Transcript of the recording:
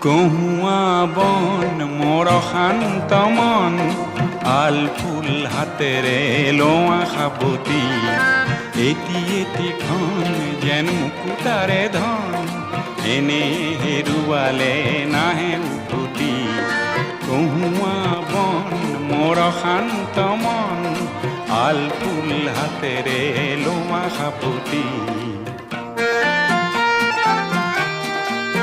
কহুয়া বন মোৰ শান্ত মন আল ফুল হাতেৰে লোৱা সাবতি এটি এটিখন যেন মুকুতাৰে ধন এনে হেৰুৱালে নাহে উভতি কহুয়া বন মোৰ শান্ত মন আল ফুল হাতেৰে লোৱা সাবতি